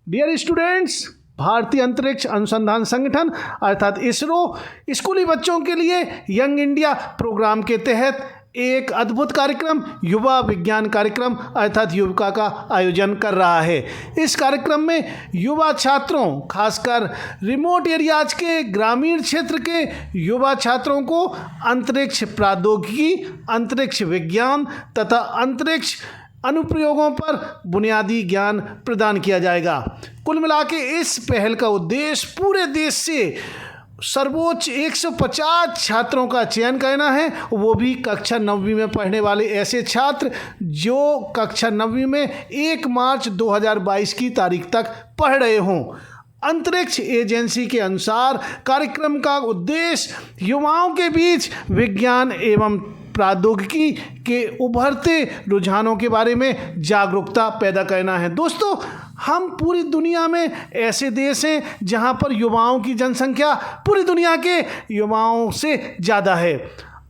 Dear students, भारतीय अंतरिक्ष अनुसंधान संगठन अर्थात इसरो स्कूली बच्चों के लिए यंग इंडिया प्रोग्राम के तहत एक अद्भुत कार्यक्रम युवा विज्ञान कार्यक्रम अर्थात युविका का आयोजन कर रहा है। इस कार्यक्रम में युवा छात्रों, खासकर रिमोट एरियाज के ग्रामीण क्षेत्र के युवा छात्रों को अंतरिक्ष प्रौद्योगिकी, अंतरिक्ष विज्ञान तथा अंतरिक्ष अनुप्रयोगों पर बुनियादी ज्ञान प्रदान किया जाएगा। कुल मिलाके इस पहल का उद्देश्य पूरे देश से सर्वोच्च 150 छात्रों का चयन करना है, वो भी कक्षा 9वीं में पढ़ने वाले ऐसे छात्र जो कक्षा 9वीं में 1 मार्च 2022 की तारीख तक पढ़ रहे हों। अंतरिक्ष एजेंसी के अनुसार कार्यक्रम का उद्देश्य युवाओं के बीच विज्ञान एवं प्रौद्योगिकी के उभरते रुझानों के बारे में जागरूकता पैदा करना है। दोस्तों, हम पूरी दुनिया में ऐसे देश हैं जहां पर युवाओं की जनसंख्या पूरी दुनिया के युवाओं से ज़्यादा है।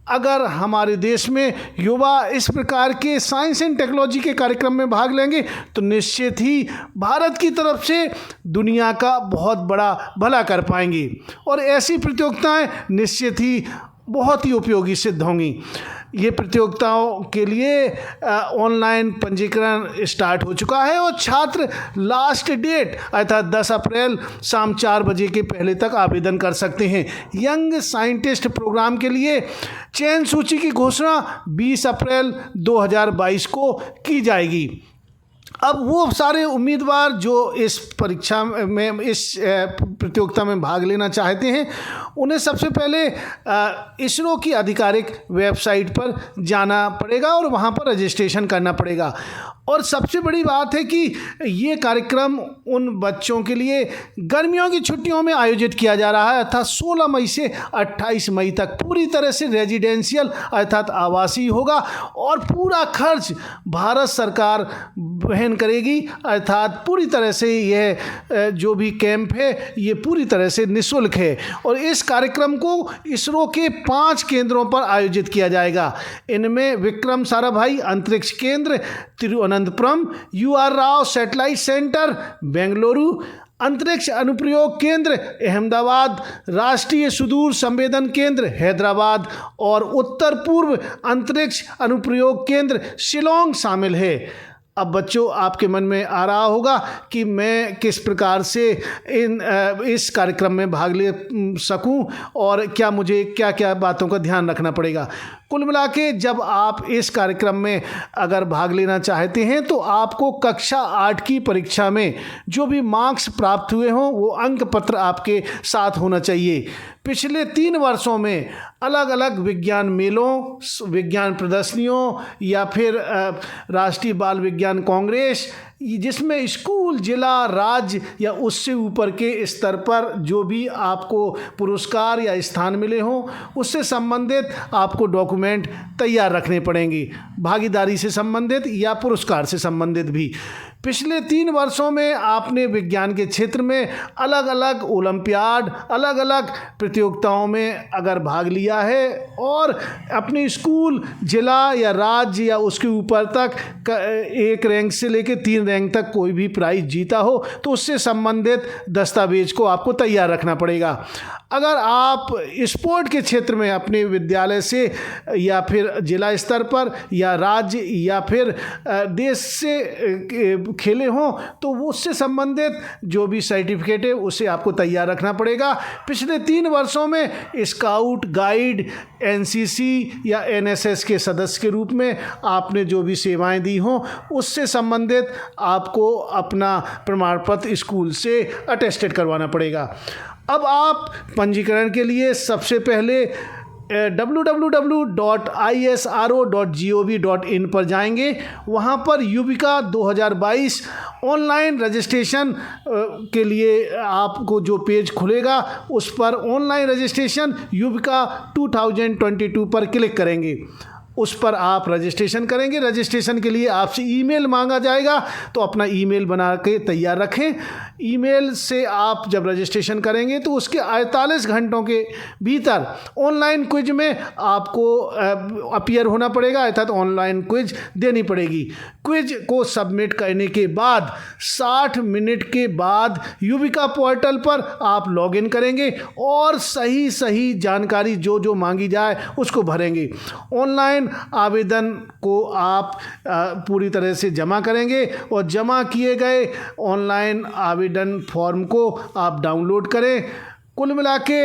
अगर हमारे देश में युवा इस प्रकार के साइंस एंड टेक्नोलॉजी के कार्यक्रम में भाग लेंगे तो निश्चित ही भारत की तरफ से दुनिया का बहुत बड़ा भला कर पाएंगे और ऐसी प्रतियोगिताएं निश्चित ही बहुत ही उपयोगी सिद्ध होंगी। ये प्रतियोगिताओं के लिए ऑनलाइन पंजीकरण स्टार्ट हो चुका है और छात्र लास्ट डेट अर्थात 10 अप्रैल शाम 4 बजे के पहले तक आवेदन कर सकते हैं। यंग साइंटिस्ट प्रोग्राम के लिए चयन सूची की घोषणा 20 अप्रैल 2022 को की जाएगी। अब वो सारे उम्मीदवार जो इस परीक्षा में, इस प्रतियोगिता में भाग लेना चाहते हैं, उन्हें सबसे पहले इसरो की आधिकारिक वेबसाइट पर जाना पड़ेगा और वहाँ पर रजिस्ट्रेशन करना पड़ेगा। और सबसे बड़ी बात है कि ये कार्यक्रम उन बच्चों के लिए गर्मियों की छुट्टियों में आयोजित किया जा रहा है अर्थात 16 मई से 28 मई तक पूरी तरह से रेजिडेंशियल अर्थात आवासीय होगा और पूरा खर्च भारत सरकार वहन करेगी अर्थात पूरी तरह से यह जो भी कैंप है ये पूरी तरह से निःशुल्क है। और इस कार्यक्रम को इसरो के 5 केंद्रों पर आयोजित किया जाएगा। इनमें विक्रम साराभाई अंतरिक्ष केंद्र Thiruvananthapuram, UR Rao satellite centre Bengaluru, अंतरिक्ष अनुप्रयोग केंद्र अहमदाबाद, राष्ट्रीय सुदूर संवेदन केंद्र हैदराबाद और उत्तर पूर्व अंतरिक्ष अनुप्रयोग केंद्र शिलोंग शामिल है। अब बच्चों, आपके मन में आ रहा होगा कि मैं किस प्रकार से इस कार्यक्रम में भाग ले सकूं और क्या मुझे क्या क्या बातों का ध्यान रखना पड़ेगा। कुल मिला के जब आप इस कार्यक्रम में अगर भाग लेना चाहते हैं तो आपको कक्षा 8 की परीक्षा में जो भी मार्क्स प्राप्त हुए हों वो अंक पत्र आपके साथ होना चाहिए। पिछले 3 वर्षों में अलग अलग विज्ञान मेलों, विज्ञान प्रदर्शनियों या फिर राष्ट्रीय बाल विज्ञान कांग्रेस, जिसमें स्कूल, जिला, राज्य या उससे ऊपर के स्तर पर जो भी आपको पुरस्कार या स्थान मिले हों उससे संबंधित आपको डॉक्यूमेंट तैयार रखने पड़ेंगे, भागीदारी से संबंधित या पुरस्कार से संबंधित भी। पिछले 3 वर्षों में आपने विज्ञान के क्षेत्र में अलग अलग ओलंपियाड, अलग अलग प्रतियोगिताओं में अगर भाग लिया है और अपने स्कूल, जिला या राज्य या उसके ऊपर तक 1 रैंक से लेकर 3 रैंक तक कोई भी प्राइज जीता हो तो उससे संबंधित दस्तावेज को आपको तैयार रखना पड़ेगा। अगर आप स्पोर्ट के क्षेत्र में अपने विद्यालय से या फिर जिला स्तर पर या राज्य या फिर देश से खेले हों तो उससे संबंधित जो भी सर्टिफिकेट है उसे आपको तैयार रखना पड़ेगा। पिछले 3 वर्षों में स्काउट, गाइड, NCC या NSS के सदस्य के रूप में आपने जो भी सेवाएं दी हों उससे संबंधित आपको अपना प्रमाण पत्र स्कूल से अटेस्टेड करवाना पड़ेगा। अब आप पंजीकरण के लिए सबसे पहले www.isro.gov.in पर जाएंगे। वहाँ पर युविका 2022 ऑनलाइन रजिस्ट्रेशन के लिए आपको जो पेज खुलेगा उस पर ऑनलाइन रजिस्ट्रेशन युविका 2022 पर क्लिक करेंगे। उस पर आप रजिस्ट्रेशन करेंगे। रजिस्ट्रेशन के लिए आपसे ईमेल मांगा जाएगा, तो अपना ईमेल बना के तैयार रखें। ईमेल से आप जब रजिस्ट्रेशन करेंगे तो उसके 48 घंटों के भीतर ऑनलाइन क्विज में आपको अपीयर होना पड़ेगा, अर्थात ऑनलाइन क्विज देनी पड़ेगी। क्विज को सबमिट करने के बाद 60 मिनट के बाद युविका पोर्टल पर आप लॉगिन करेंगे और सही जानकारी जो जो मांगी जाए उसको भरेंगे। ऑनलाइन आवेदन को आप पूरी तरह से जमा करेंगे और जमा किए गए ऑनलाइन आवेदन फॉर्म को आप डाउनलोड करें। कुल मिला के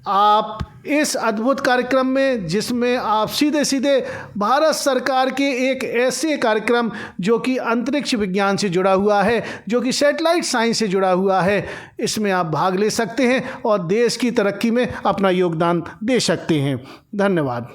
आप इस अद्भुत कार्यक्रम में, जिसमें आप सीधे भारत सरकार के एक ऐसे कार्यक्रम जो कि अंतरिक्ष विज्ञान से जुड़ा हुआ है, जो कि सैटेलाइट साइंस से जुड़ा हुआ है, इसमें आप भाग ले सकते हैं और देश की तरक्की में अपना योगदान दे सकते हैं। धन्यवाद।